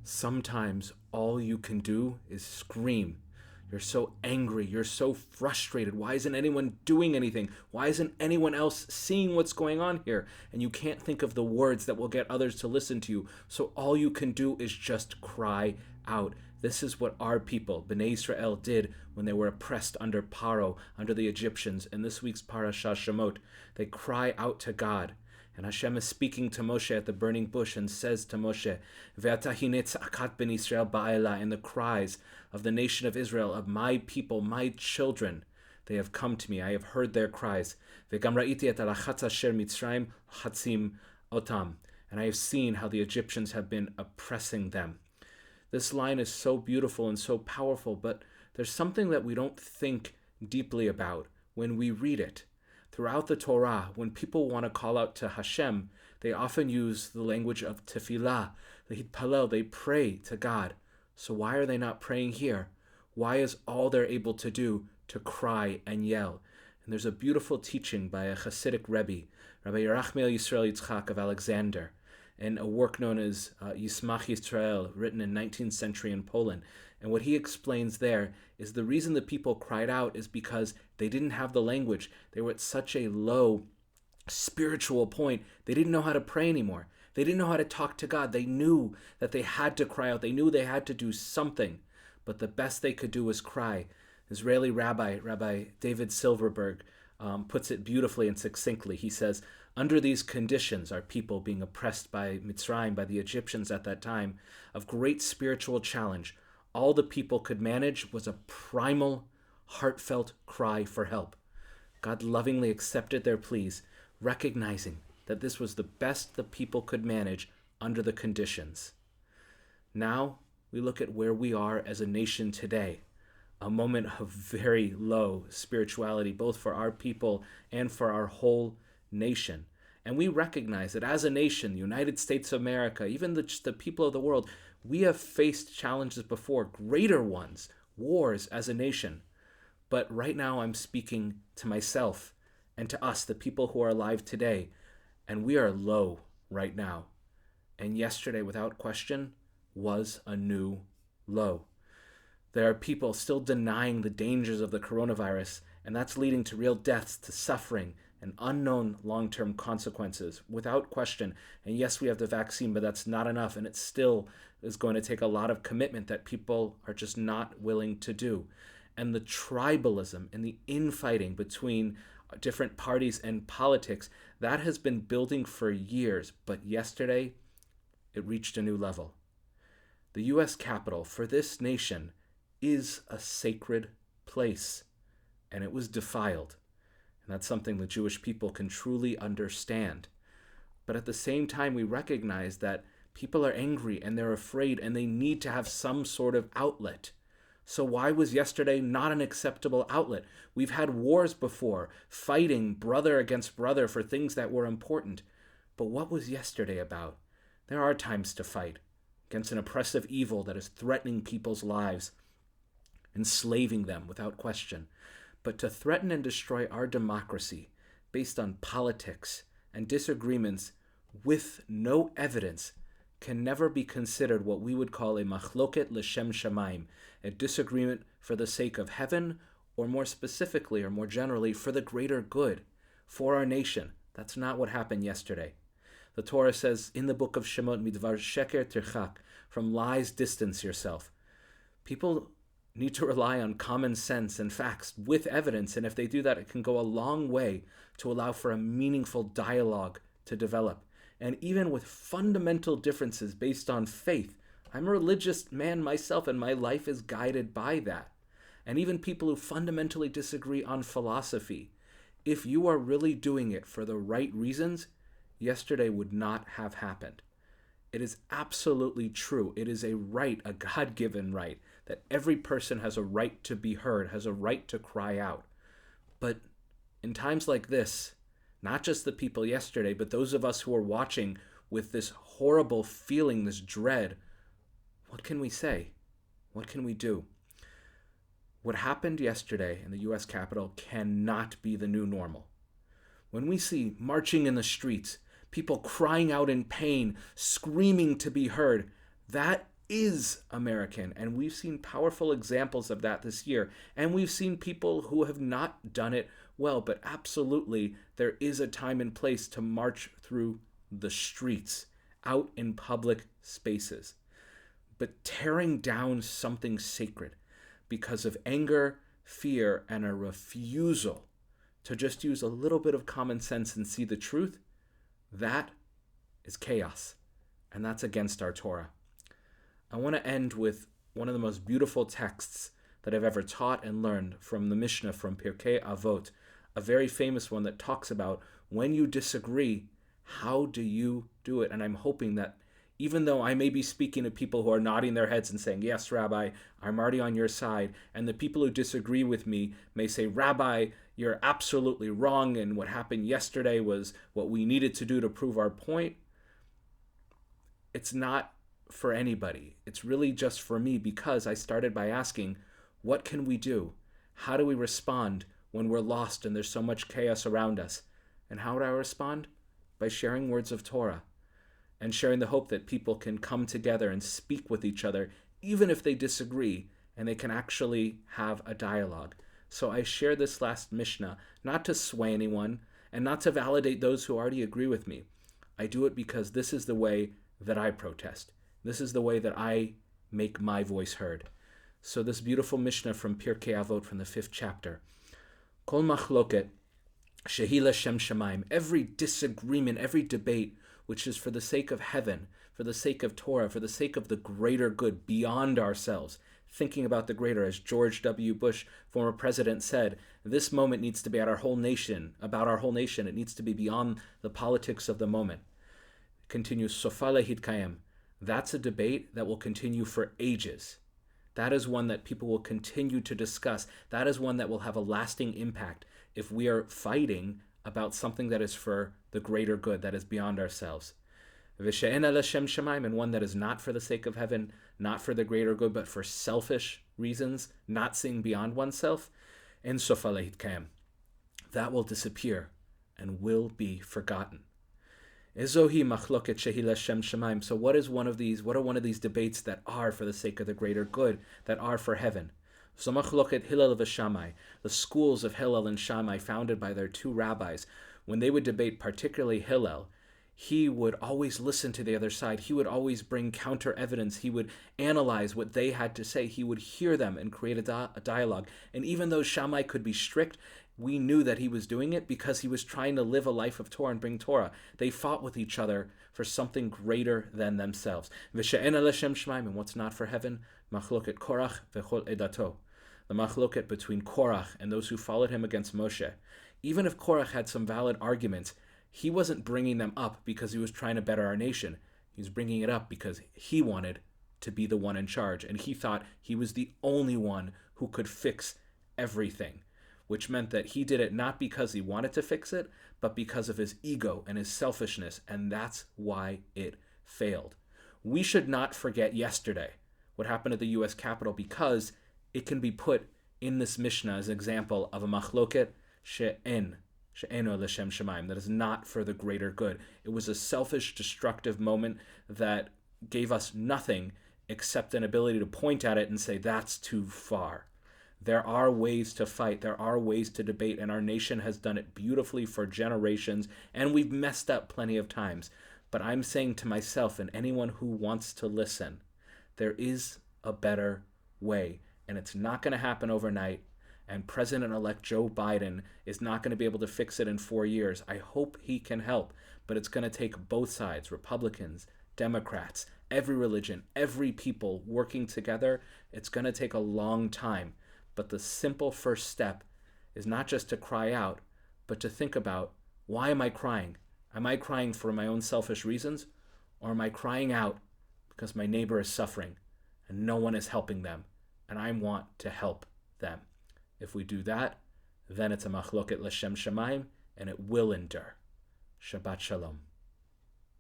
Sometimes all you can do is scream. You're so angry. You're so frustrated. Why isn't anyone doing anything? Why isn't anyone else seeing what's going on here? And you can't think of the words that will get others to listen to you. So all you can do is just cry out. This is what our people, Bnei Israel, did when they were oppressed under Paro, under the Egyptians. In this week's Parashah Shemot, they cry out to God. And Hashem is speaking to Moshe at the burning bush and says to Moshe, Ve'ata hine tza'akat ben Israel ba'ela, in the cries of the nation of Israel, of my people, my children, they have come to me. I have heard their cries. Ve'gam ra'iti et alachatz asher Mitzrayim chatzim otam. And I have seen how the Egyptians have been oppressing them. This line is so beautiful and so powerful, but there's something that we don't think deeply about when we read it. Throughout the Torah, when people want to call out to Hashem, they often use the language of tefillah, the hitpalel, they pray to God. So why are they not praying here? Why is all they're able to do to cry and yell? And there's a beautiful teaching by a Hasidic Rebbe, Rabbi Yerachmiel Yisrael Yitzchak of Alexander, in a work known as Yismach Yisrael, written in 19th century in Poland. And what he explains there is the reason the people cried out is because they didn't have the language. They were at such a low spiritual point, they didn't know how to pray anymore. They didn't know how to talk to God. They knew that they had to cry out. They knew they had to do something. But the best they could do was cry. Israeli Rabbi David Silverberg, puts it beautifully and succinctly. He says, under these conditions, our people being oppressed by Mitzrayim, by the Egyptians at that time, of great spiritual challenge, all the people could manage was a primal, heartfelt cry for help. God lovingly accepted their pleas, recognizing that this was the best the people could manage under the conditions. Now we look at where we are as a nation today, a moment of very low spirituality, both for our people and for our whole nation. And we recognize that as a nation, the United States of America, even the people of the world, we have faced challenges before, greater ones, wars as a nation. But right now I'm speaking to myself and to us, the people who are alive today, and we are low right now. And yesterday, without question, was a new low. There are people still denying the dangers of the coronavirus, and that's leading to real deaths, to suffering, and unknown long-term consequences, without question. And yes, we have the vaccine, but that's not enough, and it still is going to take a lot of commitment that people are just not willing to do. And the tribalism and the infighting between different parties and politics, that has been building for years, but yesterday it reached a new level. The U.S. Capitol for this nation is a sacred place, and it was defiled. And that's something the Jewish people can truly understand. But at the same time, we recognize that people are angry and they're afraid and they need to have some sort of outlet. So why was yesterday not an acceptable outlet? We've had wars before, fighting brother against brother for things that were important. But what was yesterday about? There are times to fight against an oppressive evil that is threatening people's lives, enslaving them without question. But to threaten and destroy our democracy based on politics and disagreements with no evidence can never be considered what we would call a machloket l'shem shamayim, a disagreement for the sake of heaven, or more specifically or more generally, for the greater good, for our nation. That's not what happened yesterday. The Torah says in the book of Shemot, midvar sheker tirchak, from lies distance yourself. People need to rely on common sense and facts with evidence, and if they do that, it can go a long way to allow for a meaningful dialogue to develop. And even with fundamental differences based on faith, I'm a religious man myself, and my life is guided by that. And even people who fundamentally disagree on philosophy, if you are really doing it for the right reasons, yesterday would not have happened. It is absolutely true. It is a right, a God-given right, that every person has a right to be heard, has a right to cry out. But in times like this, not just the people yesterday, but those of us who are watching with this horrible feeling, this dread, what can we say? What can we do? What happened yesterday in the U.S. Capitol cannot be the new normal. When we see marching in the streets, people crying out in pain, screaming to be heard, that is American. And we've seen powerful examples of that this year. And we've seen people who have not done it well. But absolutely, there is a time and place to march through the streets, out in public spaces. But tearing down something sacred because of anger, fear, and a refusal to just use a little bit of common sense and see the truth, that is chaos. And that's against our Torah. I want to end with one of the most beautiful texts that I've ever taught and learned from the Mishnah from Pirkei Avot, a very famous one that talks about when you disagree, how do you do it? And I'm hoping that even though I may be speaking to people who are nodding their heads and saying, yes, Rabbi, I'm already on your side, and the people who disagree with me may say, Rabbi, you're absolutely wrong, and what happened yesterday was what we needed to do to prove our point. It's not for anybody. It's really just for me, because I started by asking, what can we do? How do we respond when we're lost and there's so much chaos around us? And how would I respond? By sharing words of Torah and sharing the hope that people can come together and speak with each other, even if they disagree, and they can actually have a dialogue. So I share this last Mishnah, not to sway anyone, and not to validate those who already agree with me. I do it because this is the way that I protest. This is the way that I make my voice heard. So this beautiful Mishnah from Pirkei Avot from the 5th chapter. Kol machloket shehi l'shem shamayim. Every disagreement, every debate, which is for the sake of heaven, for the sake of Torah, for the sake of the greater good beyond ourselves, thinking about the greater. As George W. Bush, former president, said, this moment needs to be about our whole nation. It needs to be beyond the politics of the moment. Continues, Sofa lehitkayem. That's a debate that will continue for ages. That is one that people will continue to discuss. That is one that will have a lasting impact if we are fighting about something that is for the greater good, that is beyond ourselves. V'she'ena l'shem shamayim, and one that is not for the sake of heaven, not for the greater good, but for selfish reasons, not seeing beyond oneself. En sofa lehitkayem. That will disappear and will be forgotten. Ezohi machloket shehi l'shem shamayim. So what are one of these debates that are for the sake of the greater good, that are for heaven? So machloket Hillel v'Shammai, the schools of Hillel and Shammai founded by their two rabbis. When they would debate, particularly Hillel, he would always listen to the other side. He would always bring counter evidence. He would analyze what they had to say. He would hear them and create a dialogue. And even though Shammai could be strict, we knew that he was doing it because he was trying to live a life of Torah and bring Torah. They fought with each other for something greater than themselves. V'she'ena l'shem shamayim, and what's not for heaven? Machloket Korach v'chol edato. The machloket between Korach and those who followed him against Moshe. Even if Korach had some valid arguments, he wasn't bringing them up because he was trying to better our nation. He was bringing it up because he wanted to be the one in charge, and he thought he was the only one who could fix everything, which meant that he did it not because he wanted to fix it, but because of his ego and his selfishness, and that's why it failed. We should not forget yesterday what happened at the U.S. Capitol, because it can be put in this Mishnah as an example of a machloket she'eno l'shem shamayim, that is not for the greater good. It was a selfish, destructive moment that gave us nothing except an ability to point at it and say, that's too far. There are ways to fight. There are ways to debate, and our nation has done it beautifully for generations, and we've messed up plenty of times. But I'm saying to myself and anyone who wants to listen, there is a better way, and it's not going to happen overnight, and President-elect Joe Biden is not going to be able to fix it in 4 years. I hope he can help, but it's going to take both sides, Republicans, Democrats, every religion, every people working together. It's going to take a long time. But the simple first step is not just to cry out, but to think about, why am I crying? Am I crying for my own selfish reasons? Or am I crying out because my neighbor is suffering and no one is helping them, and I want to help them? If we do that, then it's a machloket l'shem shamayim, and it will endure. Shabbat shalom.